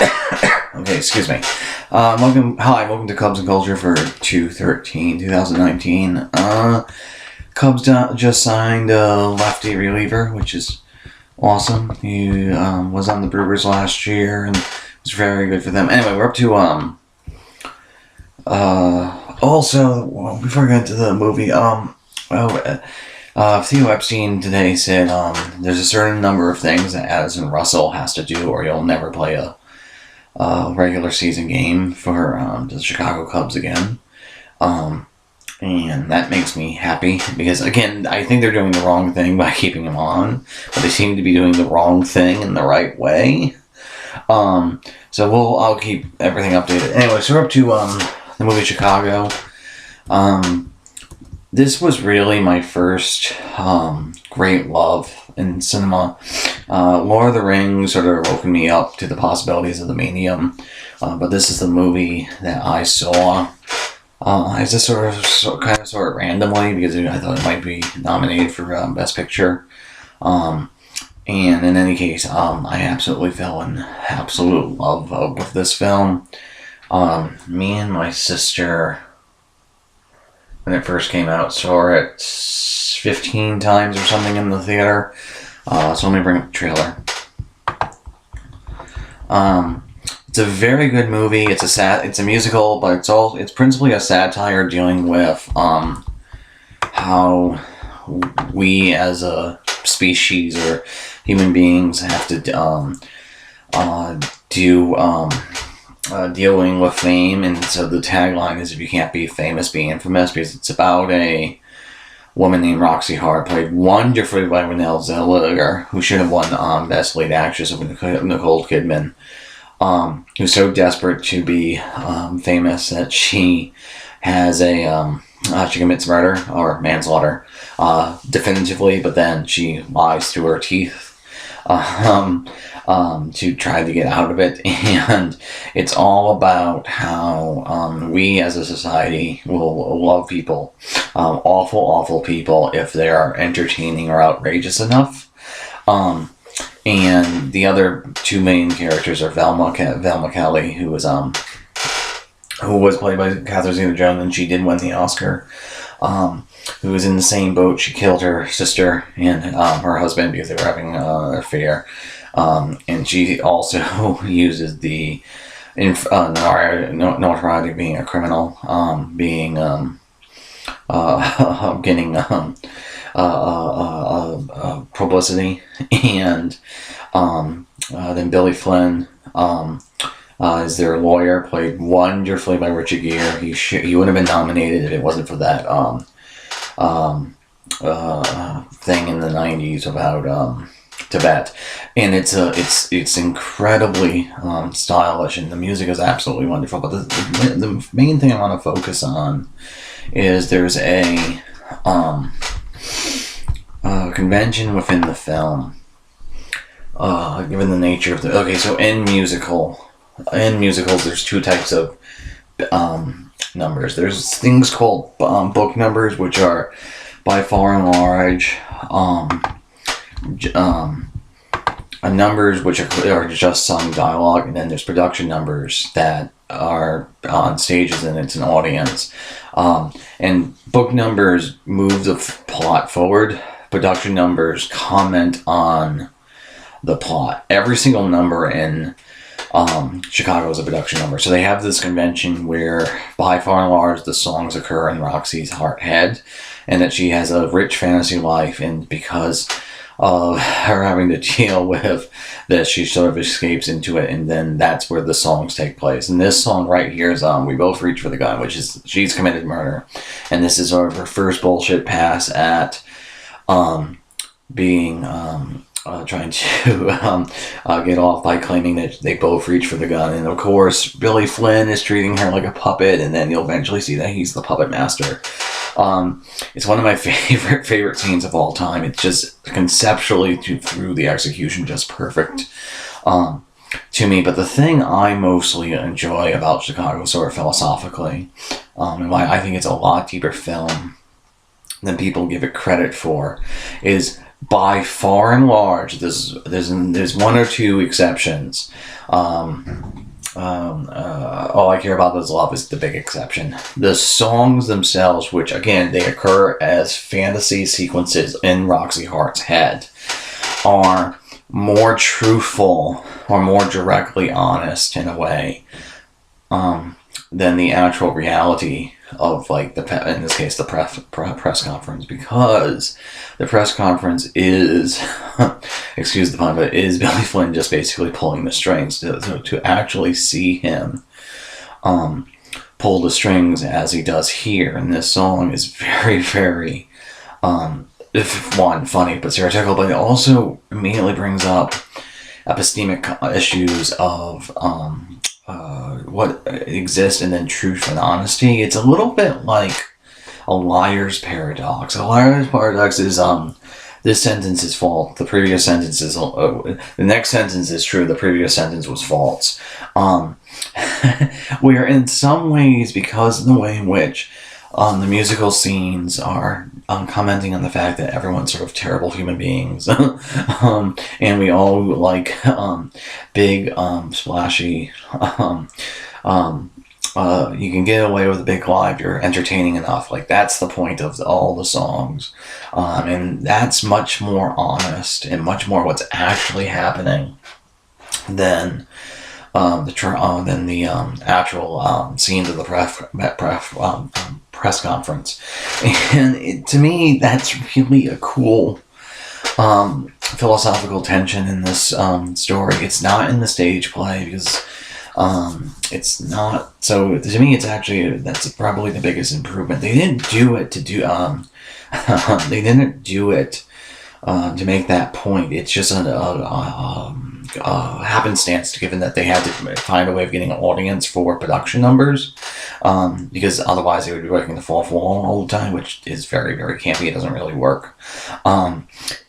Okay, excuse me. Welcome to Cubs and Culture for 2019. Cubs just signed a lefty reliever, which is awesome. He was on the Brewers last year and was very good for them. Anyway, we're up to before I get into the movie, Theo Epstein today said there's a certain number of things that Addison Russell has to do, or he'll never play a regular season game for the Chicago Cubs again. And that makes me happy because, again, I think they're doing the wrong thing by keeping him on, but they seem to be doing the wrong thing in the right way. So I'll keep everything updated. Anyway, so we're up to the movie Chicago. This was really my first great love in cinema. Lord of the Rings sort of opened me up to the possibilities of the medium, but this is the movie that I saw. I just sort of randomly because I thought it might be nominated for Best Picture. And in any case, I absolutely fell in absolute love with this film. Me and my sister, when it first came out, saw it 15 times or something in the theater. So let me bring up the trailer. It's a very good movie. It's a musical, but it's principally a satire dealing with how we as a species or human beings have to dealing with fame. And so the tagline is, if you can't be famous, be infamous, because it's about a woman named Roxy Hart, played wonderfully by Renée Zellweger, who should have won Best Lead Actress over Nicole Kidman, who's so desperate to be famous that she has she commits murder or manslaughter definitively, but then she lies through her teeth to try to get out of it. And it's all about how we as a society will love people, awful people, if they are entertaining or outrageous enough. And the other two main characters are Velma Kelly, who was played by Catherine Zeta-Jones, and she did win the Oscar. Who was in the same boat. She killed her sister and her husband because they were having an affair. And she also uses the notoriety of being a criminal, getting publicity. And then Billy Flynn is their lawyer, played wonderfully by Richard Gere. He would have been nominated if it wasn't for that thing in the 90s about Tibet. And it's incredibly stylish, and the music is absolutely wonderful. But the main thing I want to focus on is there's a convention within the film, given the nature of so in musicals there's two types of numbers. There's things called book numbers, which are by far and large numbers which are just sung dialogue, and then there's production numbers that are on stages and it's an audience. And book numbers move the plot forward. Production numbers comment on the plot. Every single number in Chicago is a production number. So they have this convention where by far and large the songs occur in Roxy's Hart head, and that she has a rich fantasy life, and because of her having to deal with this, she sort of escapes into it, and then that's where the songs take place. And this song right here is We Both Reach for the Gun, which is she's committed murder, and this is sort of her first bullshit pass at being trying to get off by claiming that they both reach for the gun. And of course Billy Flynn is treating her like a puppet, and then you'll eventually see that he's the puppet master. It's one of my favorite scenes of all time. It's just conceptually through the execution just perfect to me. But the thing I mostly enjoy about Chicago, sort of philosophically, and why I think it's a lot deeper film than people give it credit for, is by far and large, there's one or two exceptions, All I Care About Is Love is the big exception. The songs themselves, which again they occur as fantasy sequences in Roxy Hart's head, are more truthful or more directly honest in a way than the actual reality of like in this case the press conference, because the press conference is excuse the pun, but is Billy Flynn just basically pulling the strings to actually see him pull the strings as he does here. And this song is very, very if one funny but satirical, but it also immediately brings up epistemic issues of what exists and then truth and honesty. It's a little bit like a liar's paradox. A liar's paradox is this sentence is false, the previous sentence is the next sentence is true, the previous sentence was false. Where in some ways, because of the way in which the musical scenes are commenting on the fact that everyone's sort of terrible human beings, and we all like big, splashy. You can get away with a big lie if you're entertaining enough. Like that's the point of all the songs, and that's much more honest and much more what's actually happening than the actual scenes of the press conference. And to me, that's really a cool philosophical tension in this story. It's not in the stage play because it's not. So to me, it's actually that's probably the biggest improvement. They didn't do it to do. They didn't do it to make that point. It's just a happenstance, given that they had to find a way of getting an audience for production numbers, because otherwise they would be working the fourth wall all the time, which is very, very campy. It doesn't really work.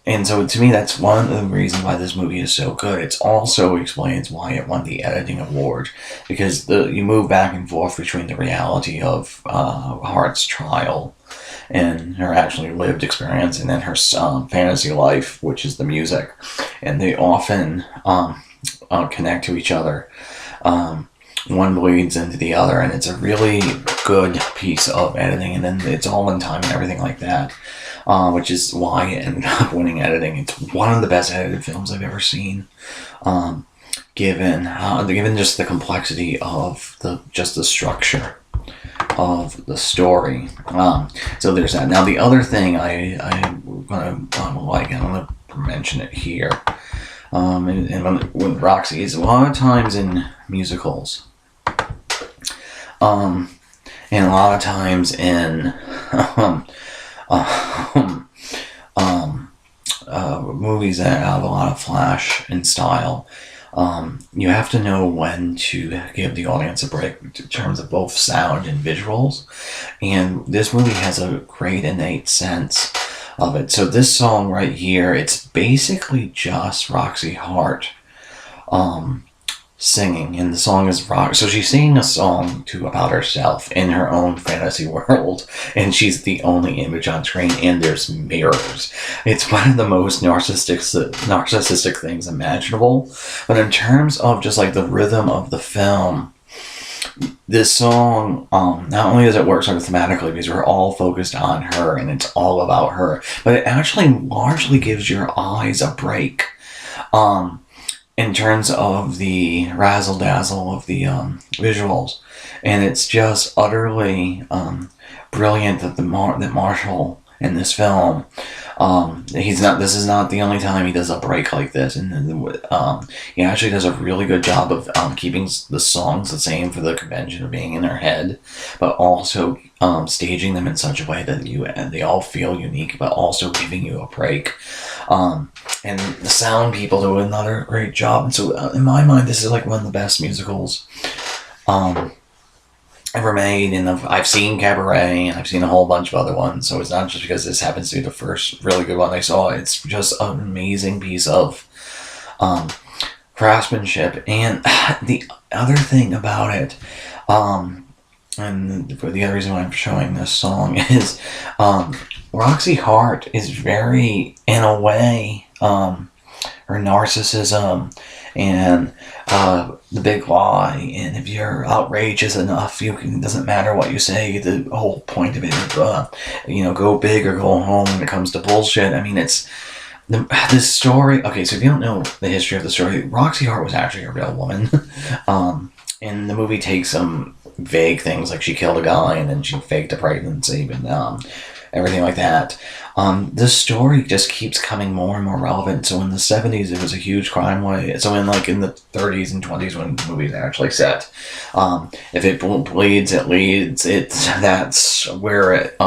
And so to me, that's one of the reasons why this movie is so good. It also explains why it won the editing award, because you move back and forth between the reality of Hart's trial and her actually lived experience, and then her fantasy life, which is the music, and they often connect to each other. One bleeds into the other, and it's a really good piece of editing, and then it's all in time and everything like that, which is why it ended up winning editing. It's one of the best edited films I've ever seen, given just the complexity of the structure of the story. So there's that. Now the other thing I'm gonna mention it here, and with Roxy, is a lot of times in musicals, and a lot of times in movies that have a lot of flash and style, you have to know when to give the audience a break in terms of both sound and visuals. And this movie has a great innate sense of it. So this song right here, it's basically just Roxy Hart singing, and the song is rock. So she's singing a song about herself in her own fantasy world, and she's the only image on screen, and there's mirrors. It's one of the most narcissistic things imaginable. But in terms of just like the rhythm of the film, this song, not only does it work sort of thematically because we're all focused on her and it's all about her, but it actually largely gives your eyes a break. In terms of the razzle dazzle of the visuals, and it's just utterly brilliant that that Marshall in this film, this is not the only time he does a break like this, and he actually does a really good job of keeping the songs the same for the convention of being in their head, but also staging them in such a way that they all feel unique, but also giving you a break. And the sound people do another great job. And so, in my mind, this is like one of the best musicals ever made. And I've seen Cabaret, and I've seen a whole bunch of other ones. So it's not just because this happens to be the first really good one I saw. It's just an amazing piece of craftsmanship. And the other thing about it, and the other reason why I'm showing this song is Roxy Hart is very, in a way, her narcissism and The Big Lie, and if you're outrageous enough, it doesn't matter what you say. The whole point of it is, go big or go home when it comes to bullshit. I mean, it's this story. Okay, so if you don't know the history of the story, Roxy Hart was actually a real woman. And the movie takes some vague things, like she killed a guy and then she faked a pregnancy, and everything like that. This story just keeps coming more and more relevant. So in the 70s, it was a huge crime wave. So in the 30s and 20s, when the movie's actually set, if it bleeds, it leads. That's where it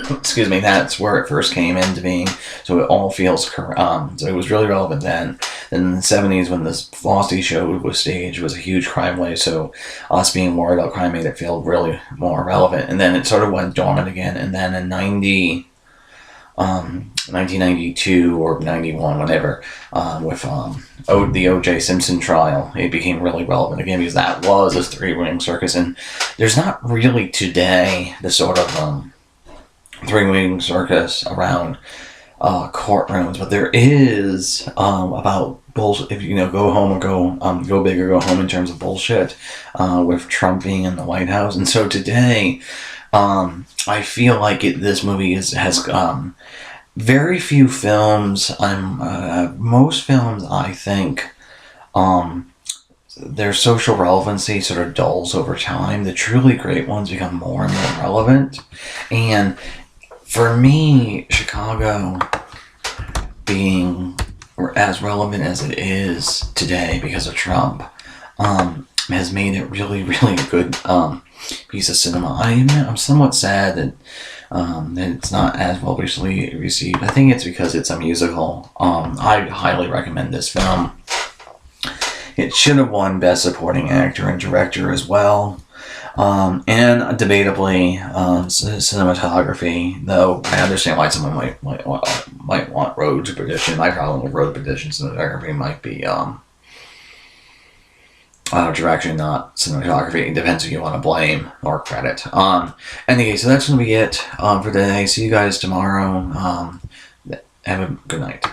excuse me, that's where it first came into being. So it all feels so it was really relevant then. Then in the 70s, when this Flossie show was staged, was a huge crime wave. So us being worried about crime made it feel really more relevant. And then it sort of went dormant again. And then in 1992 or 91, whatever, with the O.J. Simpson trial, it became really relevant again, because that was a three-ring circus. And there's not really today the sort of three-ring circus around courtrooms, but there is about bullshit. If go home or go big or go home in terms of bullshit, with Trump being in the White House. And so today, I feel like this movie has very few films. Most films, I think, their social relevancy sort of dulls over time. The truly great ones become more and more relevant. And for me, Chicago being as relevant as it is today because of Trump has made it really, really a good piece of cinema. I'm somewhat sad that it's not as well received. I think it's because it's a musical. I highly recommend this film. It should have won Best Supporting Actor and Director as well. And debatably, cinematography, though I understand why someone might want Road to Perdition. My problem with Road to Perdition cinematography might be direction, not cinematography. It depends who you want to blame or credit. Anyway, so that's going to be it for today. See you guys tomorrow. Have a good night.